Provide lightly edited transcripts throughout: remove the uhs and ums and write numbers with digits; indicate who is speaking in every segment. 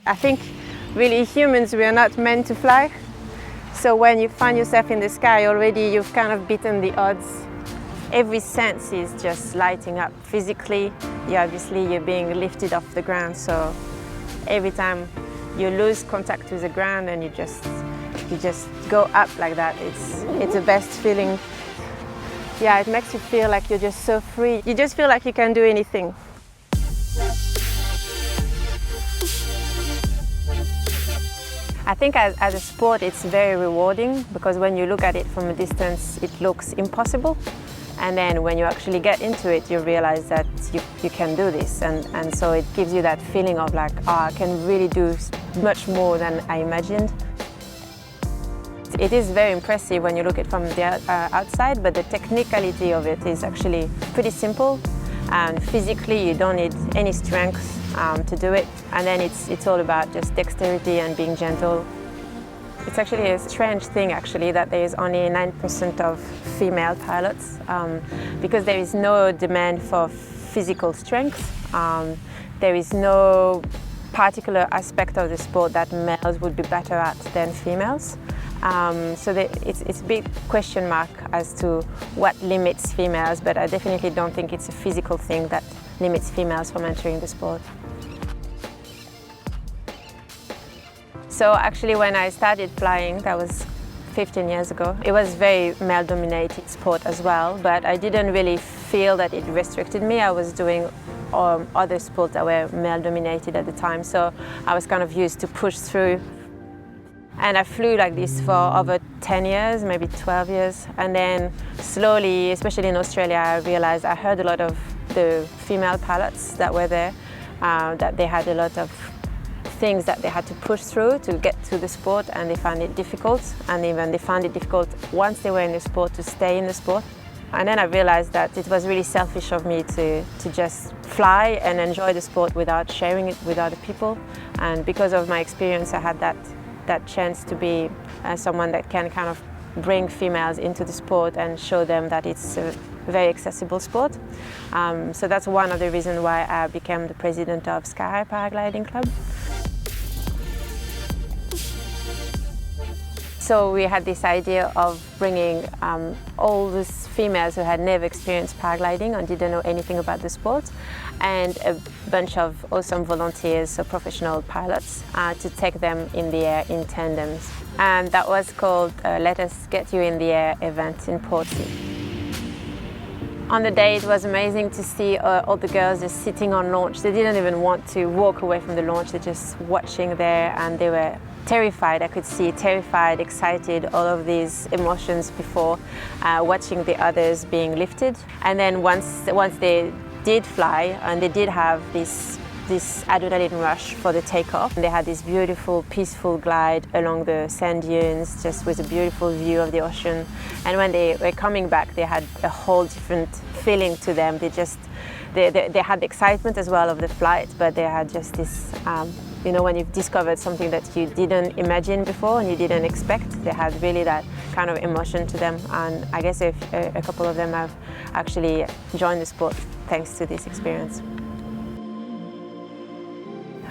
Speaker 1: I think really humans, we are not meant to fly. So when you find yourself in the sky already, you've kind of beaten the odds. Every sense is just lighting up. Physically, you're being lifted off the ground. So every time you lose contact with the ground and you just go up like that, it's the best feeling. Yeah, it makes you feel like you're just so free. You just feel like you can do anything. I think as a sport it's very rewarding because when you look at it from a distance it looks impossible, and then when you actually get into it you realize that you can do this, and so it gives you that feeling of like, oh, I can really do much more than I imagined. It is very impressive when you look at it from the outside, but the technicality of it is actually pretty simple, and physically you don't need any strength to do it, and then it's all about just dexterity and being gentle. It's actually a strange thing actually that there is only 9% of female pilots because there is no demand for physical strength. There is no particular aspect of the sport that males would be better at than females. So it's a big question mark as to what limits females, but I definitely don't think it's a physical thing that limits females from entering the sport. So actually when I started flying, that was 15 years ago, it was very male-dominated sport as well, but I didn't really feel that it restricted me. I was doing other sports that were male-dominated at the time, so I was kind of used to push through. And I flew like this for over 10 years, maybe 12 years. And then slowly, especially in Australia, I realized I heard a lot of the female pilots that were there, that they had a lot of things that they had to push through to get to the sport, and they found it difficult. And even they found it difficult once they were in the sport to stay in the sport. And then I realized that it was really selfish of me to just fly and enjoy the sport without sharing it with other people. And because of my experience, I had that chance to be someone that can kind of bring females into the sport and show them that it's a very accessible sport. So that's one of the reasons why I became the president of Sky High Paragliding Club. So we had this idea of bringing all these females who had never experienced paragliding and didn't know anything about the sport, and a bunch of awesome volunteers, so professional pilots, to take them in the air in tandems. And that was called Let Us Get You in the Air event in Portsea. On the day it was amazing to see all the girls just sitting on launch. They didn't even want to walk away from the launch, they're just watching there, and they were terrified. I could see terrified, excited, all of these emotions before watching the others being lifted. And then once they did fly, and they did have this adrenaline rush for the takeoff. They had this beautiful, peaceful glide along the sand dunes, just with a beautiful view of the ocean. And when they were coming back, they had a whole different feeling to them. They had the excitement as well of the flight, but they had just this, when you've discovered something that you didn't imagine before and you didn't expect, they had really that kind of emotion to them. And I guess a couple of them have actually joined the sport thanks to this experience.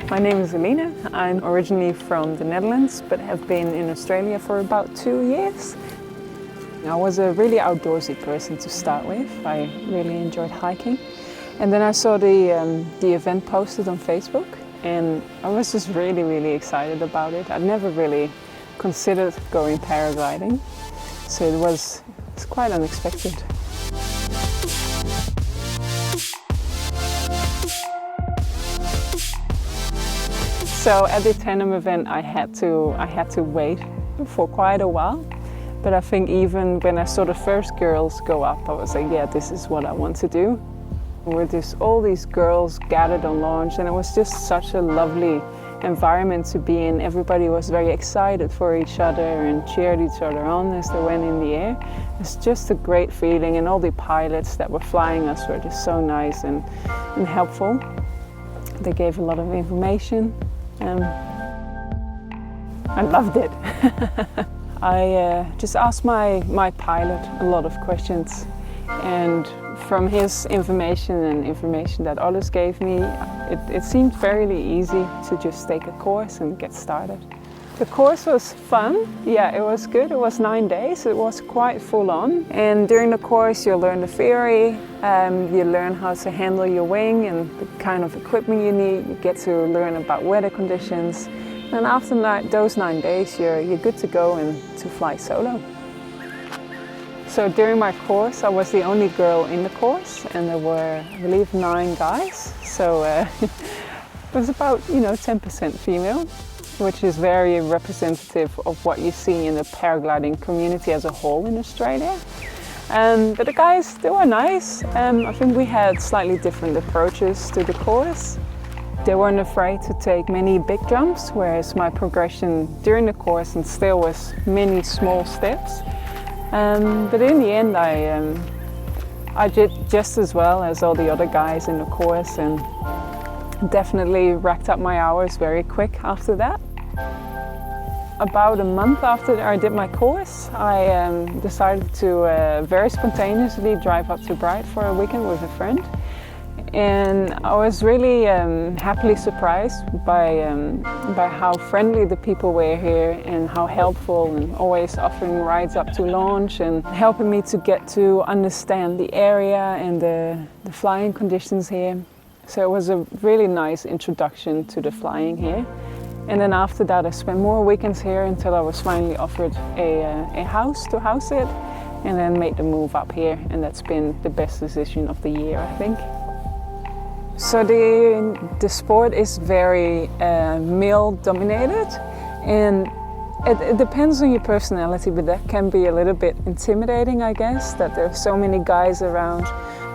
Speaker 2: My name is Alina. I'm originally from the Netherlands, but have been in Australia for about 2 years. I was a really outdoorsy person to start with. I really enjoyed hiking. And then I saw the event posted on Facebook, and I was just really, really excited about it. I'd never really considered going paragliding, so it's quite unexpected. So at the tandem event I had to wait for quite a while, but I think even when I saw the first girls go up, I was like, yeah, this is what I want to do. With all these girls gathered on launch, and it was just such a lovely environment to be in. Everybody was very excited for each other and cheered each other on as they went in the air. It's just a great feeling, and all the pilots that were flying us were just so nice and helpful. They gave a lot of information. I loved it. I just asked my pilot a lot of questions, and from his information and information that others gave me, it seemed fairly easy to just take a course and get started. The course was fun. Yeah, it was good. It was 9 days. It was quite full on. And during the course, you learn the theory. You learn how to handle your wing and the kind of equipment you need. You get to learn about weather conditions. And after those 9 days, you're good to go and to fly solo. So during my course, I was the only girl in the course, and there were, I believe, 9 guys. So it was about, 10% female, which is very representative of what you see in the paragliding community as a whole in Australia. But the guys, they were nice. I think we had slightly different approaches to the course. They weren't afraid to take many big jumps, whereas my progression during the course and still was many small steps. But in the end, I did just as well as all the other guys in the course, and definitely racked up my hours very quick after that. About a month after I did my course, I decided to very spontaneously drive up to Bright for a weekend with a friend. And I was really happily surprised by how friendly the people were here and how helpful, and always offering rides up to launch and helping me to get to understand the area and the flying conditions here. So it was a really nice introduction to the flying here. And then after that, I spent more weekends here until I was finally offered a house to house it, and then made the move up here. And that's been the best decision of the year, I think. So the sport is very male-dominated, and it depends on your personality, but that can be a little bit intimidating, I guess, that there are so many guys around.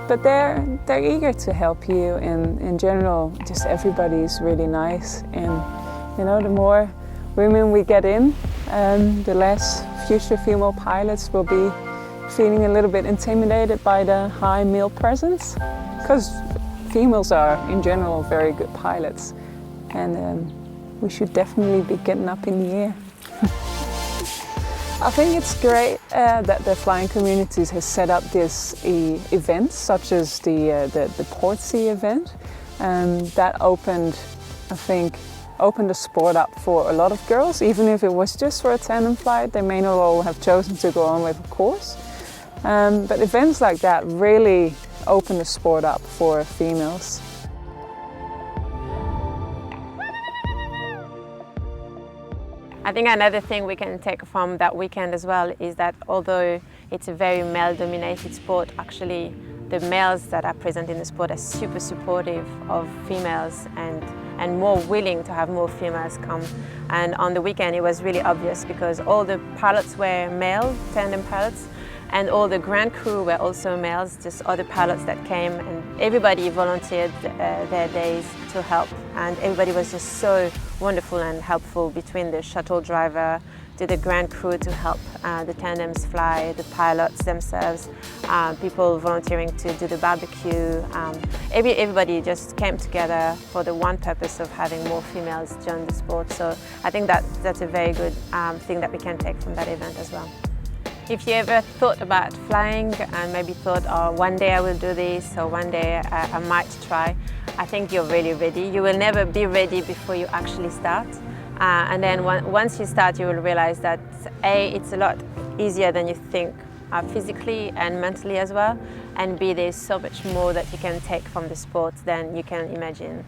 Speaker 2: But they're eager to help you, and in general, just everybody is really nice. And the more women we get in, the less future female pilots will be feeling a little bit intimidated by the high male presence, because females are, in general, very good pilots, and we should definitely be getting up in the air. I think it's great that the flying communities has set up these events, such as the Portsea event, that opened the sport up for a lot of girls. Even if it was just for a tandem flight, they may not all have chosen to go on with a course. But events like that really open the sport up for females.
Speaker 1: I think another thing we can take from that weekend as well is that although it's a very male-dominated sport, actually the males that are present in the sport are super supportive of females and more willing to have more females come. And on the weekend it was really obvious because all the pilots were male, tandem pilots, and all the ground crew were also males, just other pilots that came, and everybody volunteered their days to help, and everybody was just so wonderful and helpful, between the shuttle driver to the ground crew to help the tandems fly, the pilots themselves, people volunteering to do the barbecue. Everybody just came together for the one purpose of having more females join the sport. So I think that's a very good thing that we can take from that event as well. If you ever thought about flying and maybe thought, oh, one day I will do this, or one day I might try, I think you're really ready. You will never be ready before you actually start. And then once you start, you will realize that A, it's a lot easier than you think, physically and mentally as well, and B, there's so much more that you can take from the sport than you can imagine.